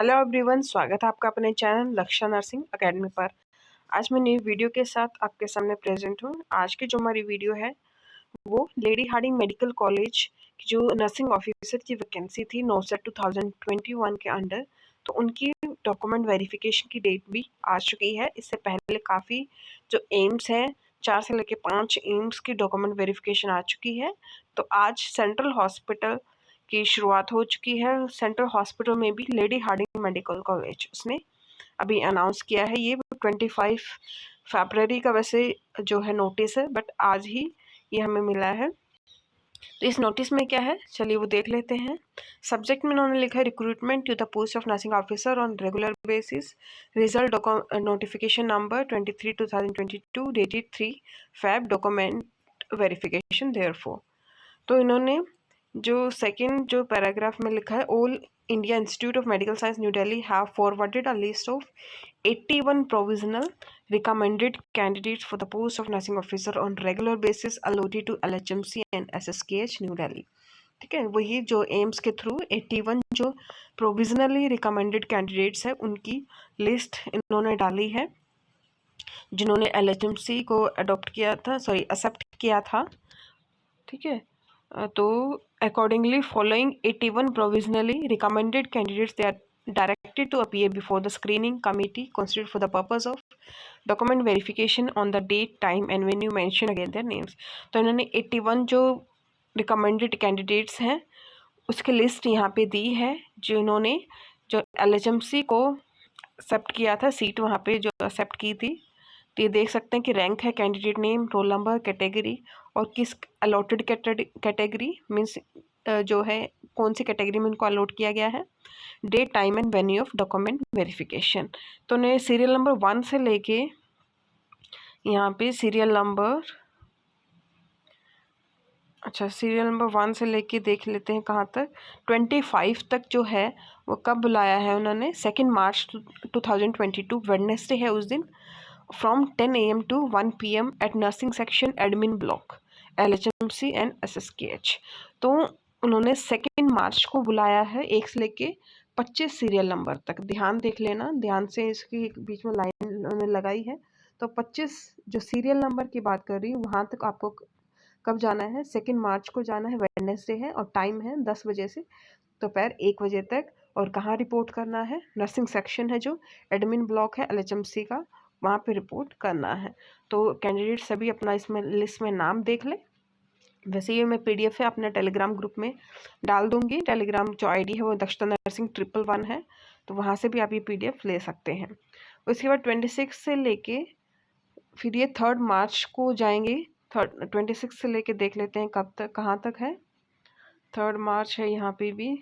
Hello everyone, स्वागत है आपका अपने चैनल लक्ष्य नर्सिंग एकेडमी पर। आज मैं न्यू वीडियो के साथ आपके सामने प्रेजेंट हूँ। आज की जो हमारी वीडियो है वो लेडी हार्डिंग मेडिकल कॉलेज की जो नर्सिंग ऑफिसर की वैकेंसी थी नोसेट 2021 के अंडर, तो उनकी डॉक्यूमेंट वेरिफिकेशन की डेट भी आ चुकी है। इससे पहले काफ़ी जो एम्स है 4 से लेकर 5 एम्स की डॉक्यूमेंट वेरिफिकेशन आ चुकी है। तो आज सेंट्रल हॉस्पिटल की शुरुआत हो चुकी है। सेंट्रल हॉस्पिटल में भी लेडी हार्डिंग मेडिकल कॉलेज उसने अभी अनाउंस किया है। ये 25 फरवरी का वैसे जो है नोटिस है, बट आज ही ये हमें मिला है। तो इस नोटिस में क्या है, चलिए वो देख लेते हैं। सब्जेक्ट में उन्होंने लिखा है recruitment to the post of nursing officer on regular basis, result notification number 23/2022 dated 3 Feb, document verification therefore. तो इन्होंने जो सेकंड जो पैराग्राफ में लिखा है, All India Institute of Medical Science New Delhi have forwarded a list of 81 provisional recommended candidates for the post of nursing officer on regular basis allotted to LHMC and SSKH new Delhi. ठीक है, वही जो AIIMS के through 81 जो provisionally recommended candidates है उनकी list इन्होंने डाली है, जिन्होंने LHMC को अडॉप्ट किया था, सॉरी एक्सेप्ट किया था। ठीक है, तो accordingly following 81 provisionally recommended candidates they are directed to appear before the screening committee constituted for the purpose of document verification on the date, time and venue mentioned again their names। तो इन्होंने 81 जो recommended candidates हैं उसकी list यहाँ पे दी है, जिन्होंने जो LHMC को एक्सेप्ट किया था, सीट वहाँ पे जो एक्सेप्ट की थी। तो ये देख सकते हैं कि रैंक है, candidate name, roll number, category और किस अलॉटेड कैटेगरी मीन्स जो है कौन सी कैटेगरी में उनको अलॉट किया गया है, date, time and venue of document verification. तो उन्हें सीरियल नंबर 1 से लेके यहाँ पे सीरियल नंबर 1 से लेके देख लेते हैं कहाँ तक, 25 तक जो है वो कब बुलाया है उन्होंने, 2 मार्च 2022 वेडनेसडे है उस दिन, from 10 AM to 1 PM at nursing section admin block LHMC and SSKH। तो उन्होंने 2 मार्च को बुलाया है 1 से लेके 25 सीरियल नंबर तक। ध्यान देख लेना, ध्यान से इसकी बीच में लाइन उन्होंने लगाई है। तो 25 जो सीरियल नंबर की बात कर रही हूँ वहाँ तक आपको कब जाना है, 2 मार्च को जाना है, वेडनेसडे है और टाइम है 10 बजे से दोपहर 1 बजे तक। और कहाँ रिपोर्ट करना है, नर्सिंग सेक्शन है जो एडमिन ब्लॉक है LHMC का, वहाँ पे रिपोर्ट करना है। तो कैंडिडेट सभी अपना इसमें लिस्ट में नाम देख ले। वैसे ये मैं PDF है अपने टेलीग्राम ग्रुप में डाल दूंगी। टेलीग्राम जो ID है वो दक्षता नर्सिंग 111 है, तो वहाँ से भी आप ये PDF ले सकते हैं। उसके बाद 26 से लेके फिर ये 3 मार्च को जाएंगे। 26 से लेके देख लेते हैं कब तक कहाँ तक है। 3 मार्च है यहाँ पे भी,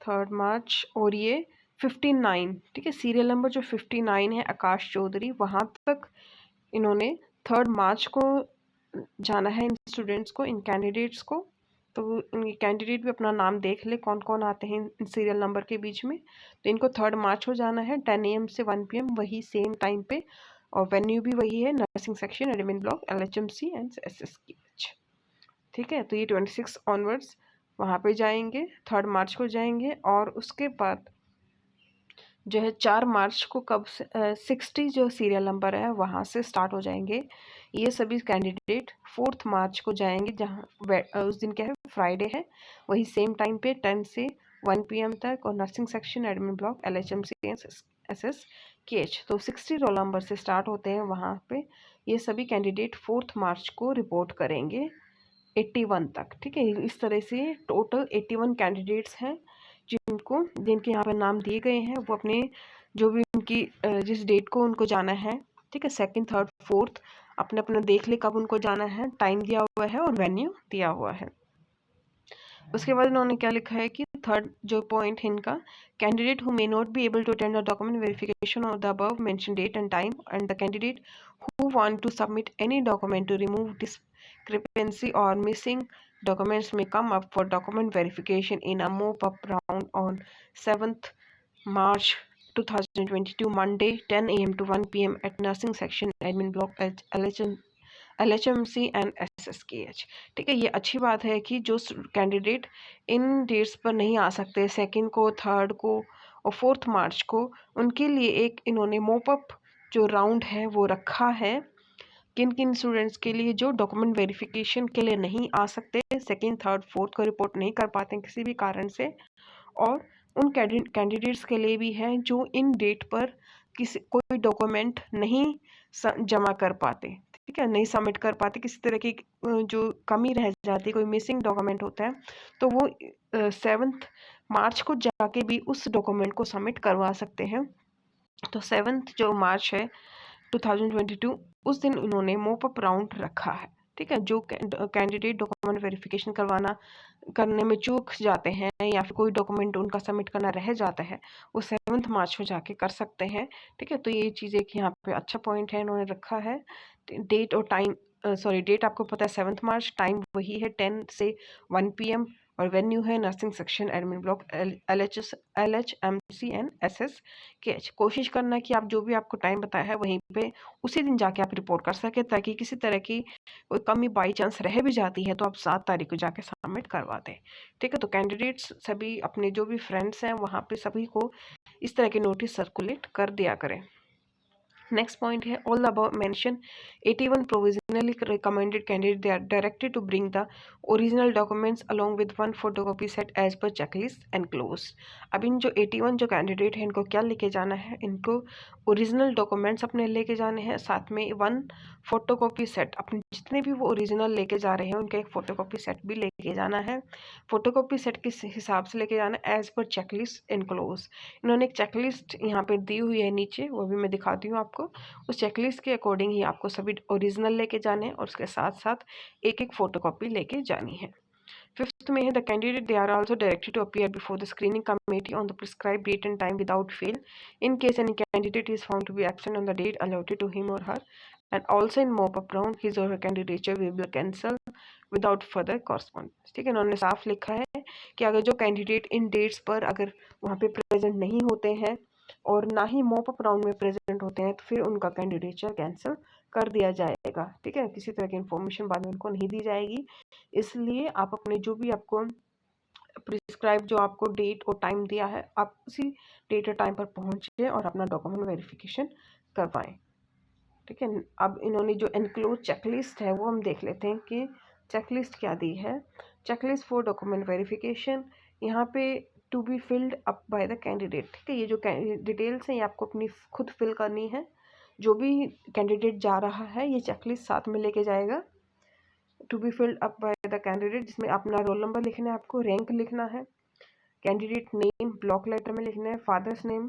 3 मार्च, और ये 59, ठीक है, सीरियल नंबर जो 59 है आकाश चौधरी, वहाँ तक इन्होंने 3 मार्च को जाना है इन स्टूडेंट्स को, इन कैंडिडेट्स को। तो इनके कैंडिडेट भी अपना नाम देख ले कौन कौन आते हैं इन सीरियल नंबर के बीच में। तो इनको 3 मार्च को जाना है 10 AM से 1 PM, वही सेम टाइम पे, और वेन्यू भी वही है, nursing section admin block LHMC and SSKH। ठीक है, तो ये 26 ऑनवर्ड्स वहाँ पे जाएंगे, 3 मार्च को जाएंगे। और उसके बाद जो है 4 मार्च को कब से 60 जो सीरियल नंबर है वहाँ से स्टार्ट हो जाएंगे ये सभी कैंडिडेट। 4 मार्च को जाएंगे, जहाँ उस दिन क्या है, फ्राइडे है, वही सेम टाइम पे 10 से 1 PM तक, और nursing section admin block LHMC SSKH। तो 60 रोल नंबर से स्टार्ट होते हैं वहाँ पे। ये सभी कैंडिडेट 4 मार्च को रिपोर्ट करेंगे 81 तक। ठीक है, इस तरह से टोटल 81 कैंडिडेट्स हैं जिनके यहाँ पे नाम दिए गए हैं। वो अपने जो भी उनकी जिस डेट को उनको जाना है, ठीक है, 2nd, 3rd, 4th अपने अपने देख ले कब उनको जाना है, टाइम दिया हुआ है और वेन्यू दिया हुआ है। उसके बाद इन्होंने क्या लिखा है कि 3rd जो पॉइंट है इनका, candidate who may not be able to attend the document verification of the above mention date and time, and the candidate who want to submit any document to remove discrepancy or missing documents may come up for document verification in a mop-up round on 7th March 2022 Monday 10 AM to 1 PM at nursing section admin block at LHMC and SSKH। ठीक है, ये अच्छी बात है कि जो candidate in dates पर नहीं आ सकते, 2 को, 3 को और 4 मार्च को, उनके लिए एक इन्होंने मोपअप जो राउंड है वो रखा है। किन किन स्टूडेंट्स के लिए जो डॉक्यूमेंट वेरिफिकेशन के लिए नहीं आ सकते, 2, 3, 4 को रिपोर्ट नहीं कर पाते किसी भी कारण से, और उन कैंडिडेट्स के लिए भी है जो इन डेट पर किसी कोई डॉक्यूमेंट नहीं जमा कर पाते। ठीक है, नहीं सबमिट कर पाते, किसी तरह की जो कमी रह जाती है, कोई मिसिंग डॉक्यूमेंट होता है, तो वो 7 मार्च को जाके भी उस डॉक्यूमेंट को सबमिट करवा सकते हैं। तो 7 जो मार्च है 2022, उस दिन उन्होंने मोपअप राउंड रखा है। ठीक है, जो कैंडिडेट डॉक्यूमेंट वेरिफिकेशन करने में चूक जाते हैं या फिर कोई डॉक्यूमेंट उनका सबमिट करना रह जाता है, वो 7 मार्च को जाके कर सकते हैं। ठीक है, तो ये चीज़ एक यहाँ पे अच्छा पॉइंट है, इन्होंने रखा है। डेट और टाइम, डेट आपको पता है 7 मार्च, टाइम वही है 10 से 1 PM, और वेन्यू है nursing section admin block LHMC and SSKH। कोशिश करना कि आप जो भी आपको टाइम बताया है वहीं पे उसी दिन जाके आप रिपोर्ट कर सके, ताकि किसी तरह की कोई कमी बाई चांस रह भी जाती है तो आप 7 तारीख को जाके सबमिट करवा दें। ठीक है, तो कैंडिडेट्स सभी अपने जो भी फ्रेंड्स हैं वहाँ पे सभी को इस तरह के नोटिस सर्कुलेट कर दिया करें। नेक्स्ट पॉइंट है, all about mention 81 provisionally recommended candidate they are directed to bring the original documents along with 1 photocopy set as per checklist enclose. अब इन जो 81 जो कैंडिडेट हैं इनको क्या लेके जाना है, इनको ओरिजिनल डॉक्यूमेंट्स अपने लेके जाने हैं, साथ में 1 फोटोकॉपी सेट, अपने जितने भी वो ओरिजिनल लेके जा रहे हैं उनका एक फोटोकॉपी सेट भी लेके जाना है। फोटोकॉपी सेट किस हिसाब से लेके जाना है, एज पर चेकलिस्ट एनक्लोज। इन्होंने एक चेकलिस्ट यहाँ पे दी हुई है नीचे, वो भी मैं दिखाती हूँ आपको। उस चेकलिस्ट के अकॉर्डिंग ही आपको सभी ओरिजिनल लेके जाने हैं और उसके साथ साथ एक एक फोटोकॉपी लेके जानी है। 5th में है, the candidate they are also directed to appear before the screening committee on the prescribe date and time without fail in case any candidate is found to be absent on the date allotted to him or her, and also in mop-up round his or her candidature will be cancelled without further correspondence। ठीक है, इन्होंने साफ लिखा है कि अगर जो candidate in dates पर अगर वहाँ पे प्रेजेंट नहीं होते हैं और ना ही मॉप-अप राउंड में प्रेजेंट होते हैं तो फिर उनका कैंडिडेचर कैंसिल कर दिया जाएगा। ठीक है, किसी तरह की इन्फॉर्मेशन बाद में उनको नहीं दी जाएगी, इसलिए आप अपने जो भी आपको प्रिस्क्राइब जो आपको डेट और टाइम दिया है आप उसी डेट और टाइम पर पहुँचे और अपना डॉक्यूमेंट वेरिफिकेशन करवाएं। ठीक है, अब इन्होंने जो एनक्लोज चेकलिस्ट है वो हम देख लेते हैं कि चेकलिस्ट क्या दी है। चेकलिस्ट फॉर डॉक्यूमेंट वेरिफिकेशन, यहाँ पे to be filled up by the candidate. ठीक है, ये जो डिटेल्स हैं ये आपको अपनी खुद फिल करनी है। जो भी कैंडिडेट जा रहा है ये चेकलिस्ट साथ में लेके जाएगा। To be filled up by the candidate, जिसमें अपना रोल नंबर लिखना है, आपको रैंक लिखना है, कैंडिडेट नेम ब्लॉक लेटर में लिखना है, father's name,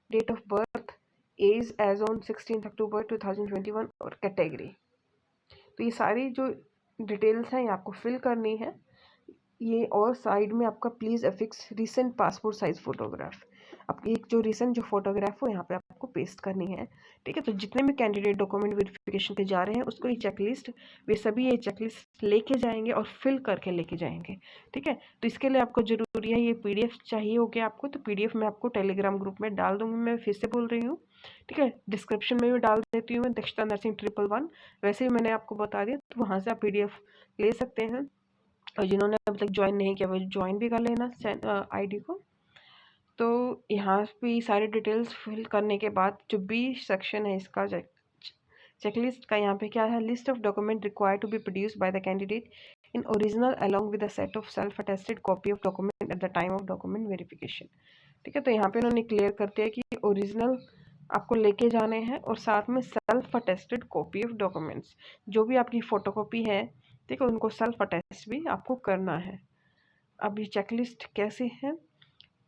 date of birth, age as on 16 October 2021 और कैटेगरी। तो ये सारी जो डिटेल्स हैं ये आपको फिल करनी है ये, और साइड में आपका please affix recent passport size photograph. अब एक जो रिसेंट जो फोटोग्राफ हो यहाँ पे आपको पेस्ट करनी है। ठीक है, तो जितने भी कैंडिडेट डॉक्यूमेंट वेरिफिकेशन के जा रहे हैं उसको ये चेकलिस्ट, वे सभी ये चेकलिस्ट लेके जाएंगे और फिल करके लेके जाएंगे। ठीक है, तो इसके लिए आपको ज़रूरी है ये PDF चाहिए होगी आपको, तो PDF मैं आपको टेलीग्राम ग्रुप में डाल दूँगी, मैं फिर से बोल रही हूँ। ठीक है, डिस्क्रिप्शन में भी डाल देती हूँ मैं, दक्षता नर्सिंग 111, वैसे भी मैंने आपको बता दिया, तो वहाँ से आप PDF ले सकते हैं। और जिन्होंने अभी तक ज्वाइन नहीं किया वो ज्वाइन भी कर लेना ID को। तो यहाँ पे सारे डिटेल्स फिल करने के बाद जो B सेक्शन है इसका चेकलिस्ट का, यहाँ पे क्या है, list of document required to be produce by the candidate in original along with a set of self attested copy of document at the time of document verification. ठीक है, तो यहाँ पे उन्होंने क्लियर करते हैं कि ओरिजिनल आपको लेके जाने हैं और साथ में self attested copy of documents, जो भी आपकी फ़ोटोकॉपी है, ठीक है, उनको सेल्फ अटेस्ट भी आपको करना है। अब ये चेकलिस्ट कैसे है,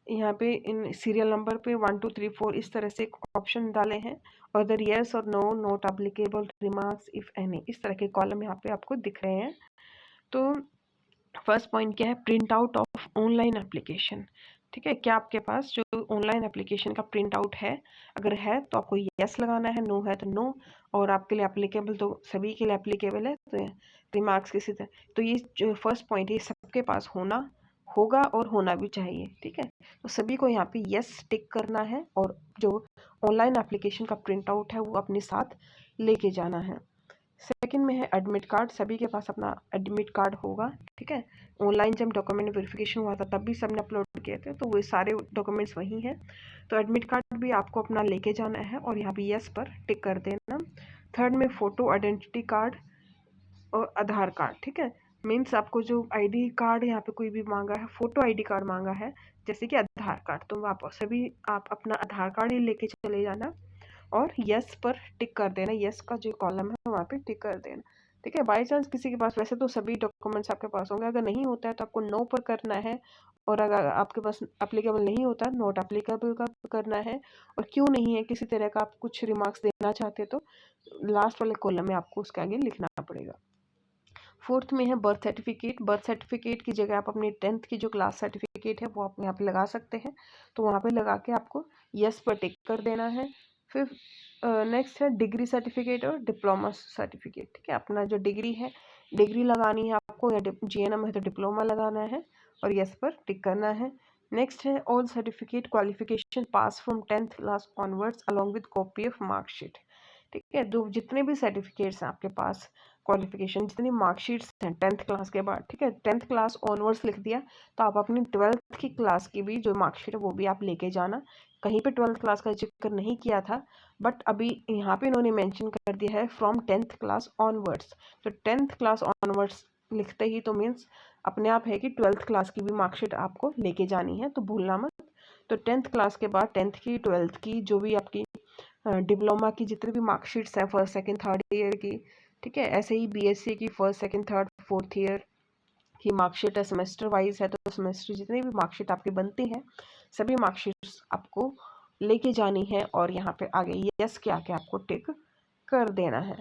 यहाँ पे इन सीरियल नंबर पे 1 2 3 4 इस तरह से ऑप्शन डाले हैं, और अदर येस और no, not applicable, remarks if any, इस तरह के कॉलम यहाँ पे आपको दिख रहे हैं। तो फर्स्ट पॉइंट क्या है, print out of online application. ठीक है, क्या आपके पास जो ऑनलाइन एप्लीकेशन का प्रिंट आउट है, अगर है तो आपको यस लगाना है, नो है तो नो, और आपके लिए एप्लीकेबल तो सभी के लिए एप्लीकेबल है, तो रिमार्क्स किसी तरह। तो ये जो फर्स्ट पॉइंट है सबके पास होना होगा और होना भी चाहिए। ठीक है, तो सभी को यहाँ पे यस टिक करना है और जो ऑनलाइन एप्लीकेशन का प्रिंट आउट है वो अपने साथ लेके जाना है। सेकेंड सेकंड में है एडमिट कार्ड। सभी के पास अपना एडमिट कार्ड होगा, ठीक है। ऑनलाइन जब डॉक्यूमेंट वेरिफिकेशन हुआ था तब भी सबने अपलोड किए थे, तो वो सारे डॉक्यूमेंट्स वही हैं। तो एडमिट कार्ड भी आपको अपना लेके जाना है और यहाँ पे यस पर टिक कर देना। थर्ड में फ़ोटो आइडेंटिटी कार्ड और आधार कार्ड, ठीक है। मीन्स आपको जो आईडी कार्ड यहाँ पे कोई भी मांगा है, फोटो आईडी कार्ड मांगा है जैसे कि आधार कार्ड, तो आप अपना आधार कार्ड ही लेके चले जाना और यस पर टिक कर देना। यस का जो कॉलम है वहाँ पे टिक कर देना, ठीक है। बाई चांस किसी के पास, वैसे तो सभी डॉक्यूमेंट्स आपके पास होंगे, अगर नहीं होता है तो आपको नो पर करना है, और अगर आपके पास अप्लीकेबल नहीं होता, नॉट अप्लीकेबल का करना है। और क्यों नहीं है, किसी तरह का आप कुछ रिमार्क्स देना चाहते तो लास्ट वाले कॉलम में आपको उसके आगे लिखना पड़ेगा। फोर्थ में है बर्थ सर्टिफिकेट। बर्थ सर्टिफिकेट की जगह आप अपनी 10th की जो क्लास सर्टिफिकेट है वो आप यहाँ पे लगा सकते हैं, तो वहाँ पे लगा के आपको यस पर टिक कर देना है। फिर नेक्स्ट है डिग्री सर्टिफिकेट और डिप्लोमा सर्टिफिकेट, ठीक है। अपना जो डिग्री है, डिग्री लगानी है आपको, या GNM है तो डिप्लोमा लगाना है और यस पर टिक करना है। नेक्स्ट है all certificate qualification pass from 10th class onwards along with copy of marksheet, ठीक है। जो जितने भी सर्टिफिकेट्स हैं आपके पास, क्वालिफिकेशन जितनी मार्कशीट्स हैं 10th क्लास के बाद, ठीक है, 10th क्लास ऑनवर्ड्स लिख दिया, तो आप अपनी 12th की क्लास की भी जो मार्कशीट है वो भी आप लेके जाना। कहीं पे 12th क्लास का जिक्र नहीं किया था, बट अभी यहाँ पे इन्होंने मेंशन कर दिया है फ्रॉम 10th क्लास ऑनवर्ड्स। तो 10th क्लास ऑनवर्ड्स लिखते ही तो मीन्स अपने आप है कि 12th क्लास की भी मार्कशीट आपको लेके जानी है, तो भूलना मत। तो 10th क्लास के बाद 10th की, 12th की, जो भी आपकी डिप्लोमा की जितनी भी मार्कशीट्स हैं फर्स्ट सेकंड थर्ड ईयर की, ठीक है, ऐसे ही BSc की first second third fourth year की मार्कशीट है, सेमेस्टर वाइज है, तो सेमेस्टर जितनी भी मार्कशीट आपकी बनती है सभी मार्कशीट्स आपको लेके जानी है और यहाँ पे आगे यस के आके आपको टिक कर देना है।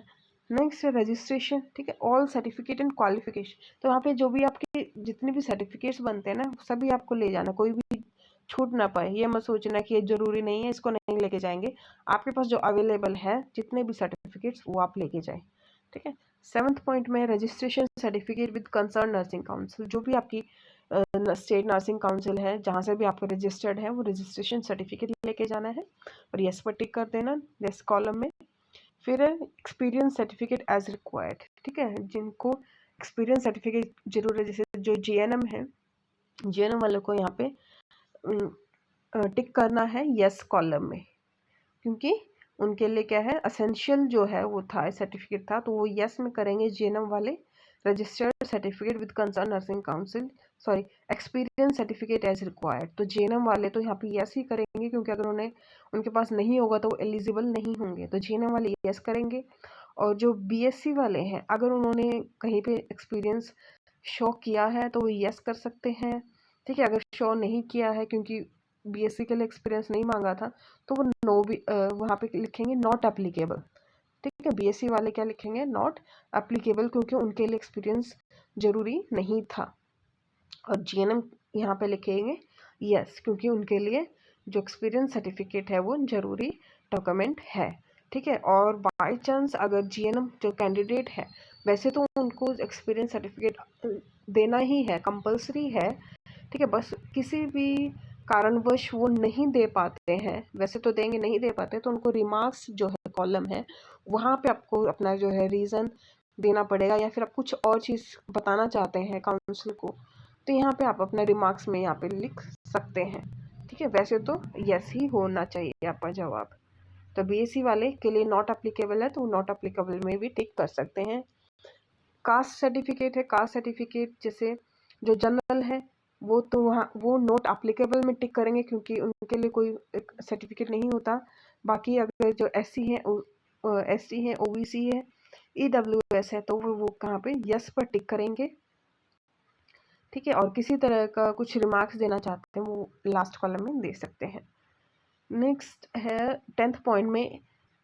नेक्स्ट है रजिस्ट्रेशन, ठीक है, ऑल सर्टिफिकेट एंड क्वालिफिकेशन। तो यहाँ पे जो भी आपके जितने भी सर्टिफिकेट्स बनते हैं ना सभी आपको ले जाना, कोई भी छूट ना पाए। ये मत सोचना कि ये जरूरी नहीं है, इसको नहीं लेके जाएंगे। आपके पास जो अवेलेबल है जितने भी सर्टिफिकेट्स वो आप लेके जाए, ठीक है। 7th पॉइंट में registration certificate with concern nursing council. जो भी आपकी स्टेट नर्सिंग काउंसिल है जहाँ से भी आपका रजिस्टर्ड है वो रजिस्ट्रेशन सर्टिफिकेट लेके जाना है और यस पर टिक कर देना यस कॉलम में। फिर है एक्सपीरियंस सर्टिफिकेट एज रिक्वायर्ड, ठीक है। जिनको एक्सपीरियंस सर्टिफिकेट जरूर है, जैसे जो GNM है, GNM वालों को यहाँ पे टिक करना है यस कॉलम में, क्योंकि उनके लिए क्या है, असेंशियल जो है वो था, सर्टिफिकेट था, तो वो यस में करेंगे GNM वाले। Registered certificate with concern nursing council, sorry, experience certificate as required, तो GNM वाले तो यहाँ पे यस ही करेंगे, क्योंकि अगर उनके पास नहीं होगा तो वो एलिजिबल नहीं होंगे, तो GNM वाले यस करेंगे। और जो BSc वाले हैं, अगर उन्होंने कहीं पे एक्सपीरियंस शो किया है तो वो यस कर सकते हैं, ठीक है। अगर शो नहीं किया है, क्योंकि BSc के लिए एक्सपीरियंस नहीं मांगा था, तो वो नो भी वहाँ पे लिखेंगे नॉट एप्लीकेबल, ठीक है। BSc वाले क्या लिखेंगे, नॉट एप्लीकेबल, क्योंकि उनके लिए एक्सपीरियंस जरूरी नहीं था। और GNM यहाँ पे लिखेंगे यस, क्योंकि उनके लिए जो एक्सपीरियंस सर्टिफिकेट है वो जरूरी डॉक्यूमेंट है, ठीक है। और बाई चांस अगर GNM जो कैंडिडेट है, वैसे तो उनको एक्सपीरियंस सर्टिफिकेट देना ही है, कंपलसरी है, ठीक है। बस किसी भी कारणवश वो नहीं दे पाते हैं, वैसे तो देंगे, नहीं दे पाते तो उनको रिमार्क्स जो है कॉलम है वहाँ पे आपको अपना जो है रीज़न देना पड़ेगा, या फिर आप कुछ और चीज़ बताना चाहते हैं काउंसिल को, तो यहाँ पे आप अपना रिमार्क्स में यहाँ पे लिख सकते हैं, ठीक है। वैसे तो यस ही होना चाहिए आपका जवाब। तो BSc वाले के लिए नॉट अप्लीकेबल है, तो नॉट अप्लीकेबल में भी टिक कर सकते हैं। कास्ट सर्टिफिकेट है, कास्ट सर्टिफिकेट जैसे जो जनरल है वो तो वहाँ वो नॉट अप्लीकेबल में टिक करेंगे, क्योंकि उनके लिए कोई सर्टिफिकेट नहीं होता। बाकी अगर जो SC है, ST है, OBC है, EWS है, तो वो कहाँ पे यस पर टिक करेंगे, ठीक है। और किसी तरह का कुछ रिमार्क्स देना चाहते हैं वो लास्ट कॉलम में दे सकते हैं। नेक्स्ट है 10th पॉइंट में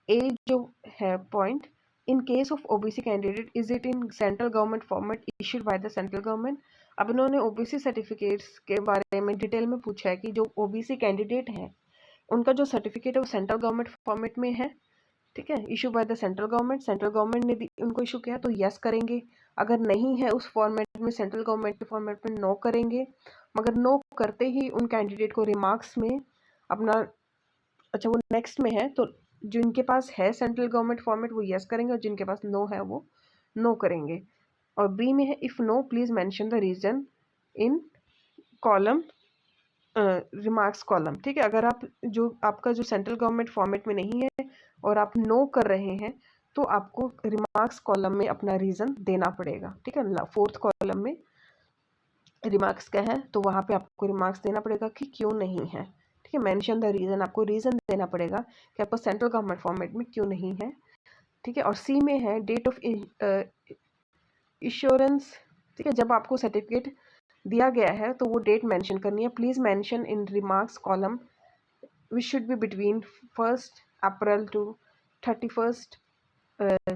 ए जो है point, in case of OBC candidate is it in central government format issued by the central government. अब इन्होंने OBC सर्टिफिकेट्स के बारे में डिटेल में पूछा है कि जो OBC कैंडिडेट हैं उनका जो सर्टिफिकेट है वो सेंट्रल गवर्नमेंट फॉर्मेट में है, ठीक है, issue by the central government. Central government ने उनको इशू किया तो यस करेंगे, अगर नहीं है उस फॉर्मेट में, सेंट्रल गवर्नमेंट के फॉर्मेट में, नो करेंगे। मगर नो करते ही उन कैंडिडेट को रिमार्क्स में अपना, अच्छा वो नेक्स्ट में है, तो जिनके पास है सेंट्रल गवर्नमेंट फॉर्मेट वो यस करेंगे और जिनके पास नो है वो नो करेंगे। और बी में है if no please mention the reason in column remarks column. ठीक है, अगर आप जो आपका जो सेंट्रल गवर्नमेंट फॉर्मेट में नहीं है और आप नो कर रहे हैं तो आपको रिमार्क्स कॉलम में अपना रीज़न देना पड़ेगा। ठीक है, 4th कॉलम में रिमार्क्स क्या है तो वहाँ पे आपको रिमार्क्स देना पड़ेगा कि क्यों नहीं है। ठीक है, मेंशन द रीज़न, आपको रीज़न देना पड़ेगा कि आपको सेंट्रल गवर्नमेंट फॉर्मेट में क्यों नहीं है। ठीक है, और सी में है डेट ऑफ इंश्योरेंस। ठीक है, जब आपको सर्टिफिकेट दिया गया है तो वो डेट मेंशन करनी है। Please mention in remarks column which should be between 1st April to 31st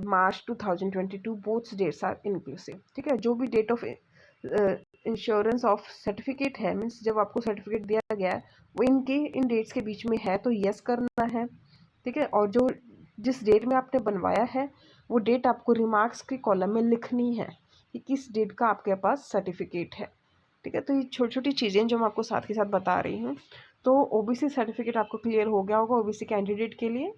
March 2022, both dates are inclusive. ठीक है, जो भी date of insurance of certificate है, मीन्स जब आपको सर्टिफिकेट दिया गया है वो इन डेट्स के बीच में है तो यस करना है। ठीक है, और जो जिस डेट में आपने बनवाया है वो डेट आपको रिमार्क्स के कॉलम में लिखनी है कि किस डेट का आपके पास सर्टिफिकेट है। ठीक है, तो ये छोटी छोटी चीज़ें जो मैं आपको साथ के साथ बता रही हूँ। तो ओबीसी सर्टिफिकेट आपको क्लियर हो गया होगा ओबीसी कैंडिडेट के लिए।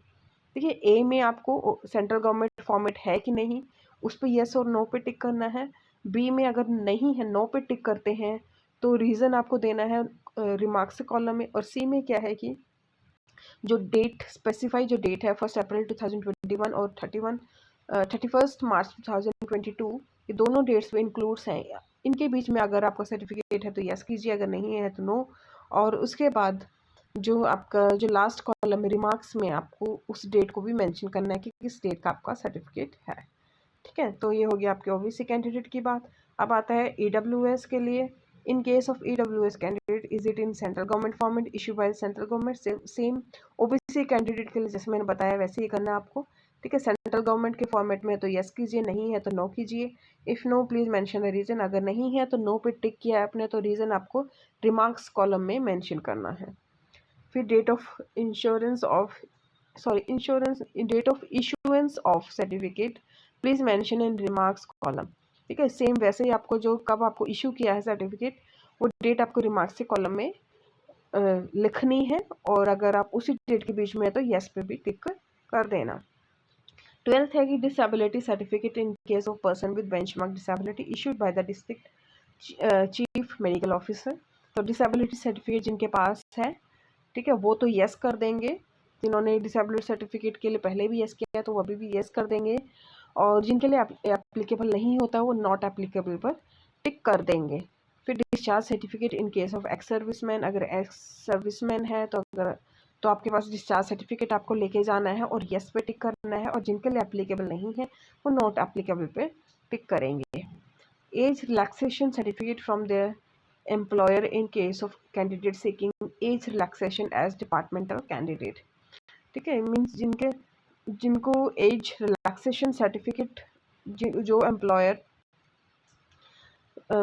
देखिए, ए में आपको सेंट्रल गवर्नमेंट फॉर्मेट है कि नहीं उस पर येस और नो पे टिक करना है। बी में अगर नहीं है नो पे टिक करते हैं तो रीज़न आपको देना है रिमार्क्स कॉलम में। और सी में क्या है कि जो डेट स्पेसिफाई जो डेट है 1 अप्रैल 2021 और 31st मार्च 2022, ये दोनों डेट्स में इंक्लूड्स हैं। इनके बीच में अगर आपका सर्टिफिकेट है तो यस कीजिए, अगर नहीं है तो नो। और उसके बाद जो आपका जो लास्ट कॉलम रिमार्क्स में आपको उस डेट को भी मेंशन करना है कि किस डेट का आपका सर्टिफिकेट है। ठीक है, तो ये हो गया आपके ओबीसी कैंडिडेट की बात। अब आता है ईडब्ल्यूएस के लिए। इन case of EWS candidate is it in central government format issue by central government. Same OBC candidate के लिए जैसे मैंने बताया वैसे ही करना है आपको। ठीक है, सेंट्रल गवर्नमेंट के फॉर्मेट में तो यस कीजिए, नहीं है तो नो कीजिए। If no please mention the reason, अगर नहीं है तो नो पे टिक किया है आपने तो रीज़न आपको रिमार्क्स कॉलम में मेंशन करना है। फिर date of date of issuance of certificate please mention in remarks column. ठीक है, सेम वैसे ही आपको जो कब आपको इशू किया है सर्टिफिकेट वो डेट आपको रिमार्क्स के कॉलम में लिखनी है। और अगर आप उसी डेट के बीच में है तो यस पे भी टिक कर देना। 12th है कि disability certificate in case of person with benchmark disability issued by the district chief medical officer. तो डिसेबिलिटी सर्टिफिकेट जिनके पास है, ठीक है, वो तो यस कर देंगे। जिन्होंने डिसेबिलिटी सर्टिफिकेट के लिए पहले भी यस किया है तो वो अभी भी यस कर देंगे। और जिनके लिए एप्लीकेबल नहीं होता वो नॉट एप्लीकेबल पर टिक कर देंगे। फिर discharge certificate in case of ex serviceman, अगर एक्स सर्विसमैन है तो आपके पास डिस्चार्ज सर्टिफिकेट आपको लेके जाना है और यस पे टिक करना है। और जिनके लिए एप्लीकेबल नहीं है वो नॉट एप्लीकेबल पे टिक करेंगे। Age relaxation certificate from their employer in case of candidate seeking age relaxation as departmental candidate। ठीक है, मीन्स जिनको एज रिलैक्सेशन सर्टिफिकेट जो एम्प्लॉयर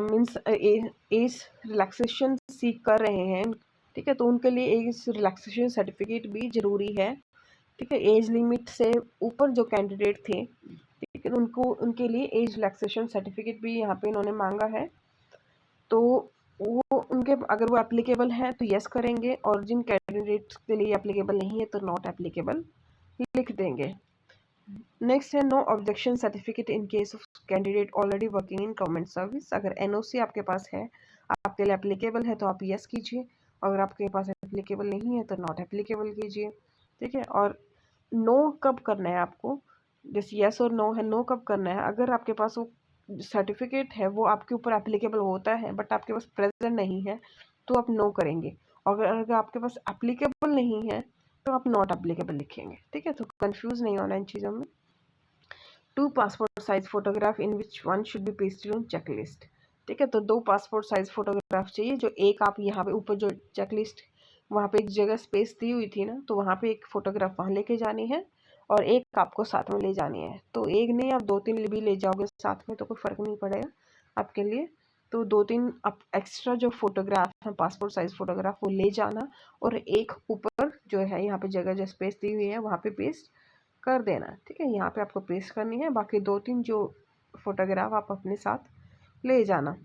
मीन्स एज रिलैक्सेशन सीख कर रहे हैं, ठीक है, तो उनके लिए एज रिलैक्सेशन सर्टिफिकेट भी ज़रूरी है। ठीक है, एज लिमिट से ऊपर जो कैंडिडेट थे, ठीक है, उनके लिए एज रिलैक्सेशन सर्टिफिकेट भी यहाँ पे इन्होंने मांगा है। तो वो उनके अगर वो एप्लीकेबल है तो यस करेंगे और जिन कैंडिडेट्स के लिए एप्लीकेबल नहीं है तो नॉट एप्लीकेबल लिख देंगे। नेक्स्ट है no objection certificate in case of candidate already working in government service. अगर एनओसी आपके पास है, आपके लिए एप्लीकेबल है तो आप यस कीजिए, अगर आपके पास एप्लीकेबल नहीं है तो नॉट एप्लीकेबल कीजिए। ठीक है, और नो कब करना है आपको, जैसे यस और नो है, नो कब करना है अगर आपके पास वो सर्टिफिकेट है वो आपके ऊपर एप्लीकेबल होता है बट आपके पास प्रेजेंट नहीं है तो आप नो करेंगे। और अगर आपके पास एप्लीकेबल नहीं है तो आप नॉट एप्लीकेबल लिखेंगे। ठीक है, तो कंफ्यूज नहीं होना इन चीज़ों में। 2 passport size photograph in which one should be pasted on checklist. ठीक है, तो 2 पासपोर्ट साइज फोटोग्राफ चाहिए, जो एक आप यहाँ पे ऊपर जो चेकलिस्ट वहाँ पे एक जगह स्पेस दी हुई थी ना, तो वहाँ पे एक फ़ोटोग्राफ वहाँ लेके जानी है और एक आपको साथ में ले जानी है। तो एक नहीं, आप 2-3 भी ले जाओगे साथ में तो कोई फ़र्क नहीं पड़ेगा आपके लिए। तो 2-3 आप एक्स्ट्रा जो फोटोग्राफ है पासपोर्ट साइज़ फ़ोटोग्राफ वो ले जाना और एक ऊपर जो है यहाँ पे जगह जो स्पेस दी हुई है वहाँ पे पेस्ट कर देना। ठीक है, यहाँ पे आपको पेस्ट करनी है, बाकी 2-3 जो फोटोग्राफ आप अपने साथ ले जाना।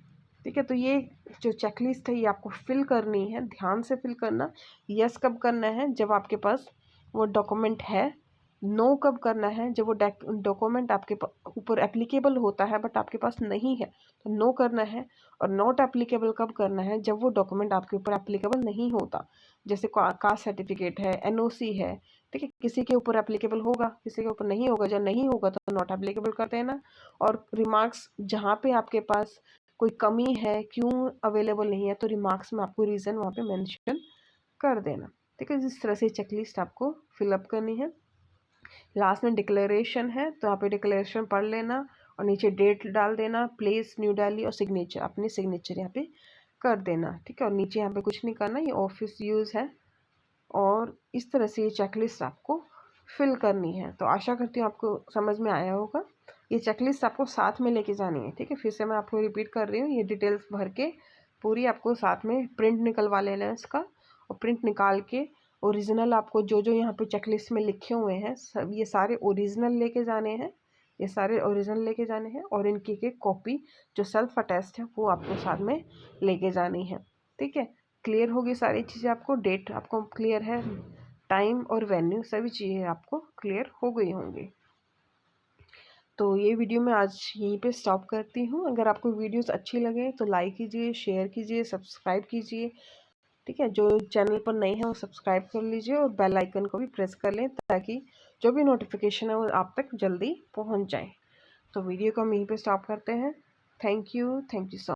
ठीक है, तो ये जो चेकलिस्ट है ये आपको फिल करनी है, ध्यान से फिल करना। यस कब करना है, जब आपके पास वो डॉक्यूमेंट है नो कब करना है, जब वो डॉक्यूमेंट आपके ऊपर एप्लीकेबल होता है बट आपके पास नहीं है तो नो करना है। और नॉट एप्लीकेबल कब करना है, जब वो डॉक्यूमेंट आपके ऊपर एप्लीकेबल नहीं होता। जैसे कास्ट सर्टिफिकेट है, एनओसी है, ठीक है, किसी के ऊपर एप्लीकेबल होगा, किसी के ऊपर नहीं होगा। जब नहीं होगा तो नॉट एप्लीकेबल कर देना। और रिमार्क्स जहाँ पे आपके पास कोई कमी है, क्यों अवेलेबल नहीं है, तो रिमार्क्स में आपको रीज़न वहाँ पे मेंशन कर देना। ठीक है, इस तरह से चेकलिस्ट आपको फिलअप करनी है। लास्ट में डिक्लेरेशन है तो यहाँ पे डिक्लेरेशन पढ़ लेना और नीचे डेट डाल देना, प्लेस न्यू दिल्ली, और सिग्नेचर, अपनी सिग्नेचर यहाँ पे कर देना। ठीक है, और नीचे यहाँ पे कुछ नहीं करना, ये ऑफिस यूज़ है। और इस तरह से ये चेकलिस्ट आपको फिल करनी है। तो आशा करती हूँ आपको समझ में आया होगा। ये चेकलिस्ट आपको साथ में लेके जानी है। ठीक है, फिर से मैं आपको रिपीट कर रही हूँ, ये डिटेल्स भर के पूरी आपको साथ में प्रिंट निकलवा लेना है इसका। और प्रिंट निकाल के ओरिजिनल आपको जो जो यहाँ पे चेकलिस्ट में लिखे हुए हैं सब ये सारे ओरिजिनल लेके जाने हैं। ये सारे ओरिजिनल लेके जाने हैं और इनकी के कॉपी जो सेल्फ अटेस्ट है वो आपको साथ में लेके जानी है। ठीक है, क्लियर होगी सारी चीज़ें आपको, डेट आपको क्लियर है, टाइम और वेन्यू सभी चीज़ें आपको क्लियर हो गई होंगी। तो ये वीडियो मैं आज यहीं पे स्टॉप करती हूँ। अगर आपको वीडियोस अच्छी लगे तो लाइक कीजिए, शेयर कीजिए, सब्सक्राइब कीजिए। ठीक है, जो चैनल पर नए हैं वो सब्सक्राइब कर लीजिए और बेल आइकन को भी प्रेस कर लें ताकि जो भी नोटिफिकेशन है वो आप तक जल्दी पहुँच जाए। तो वीडियो को हम यहीं पे स्टॉप करते हैं। Thank you so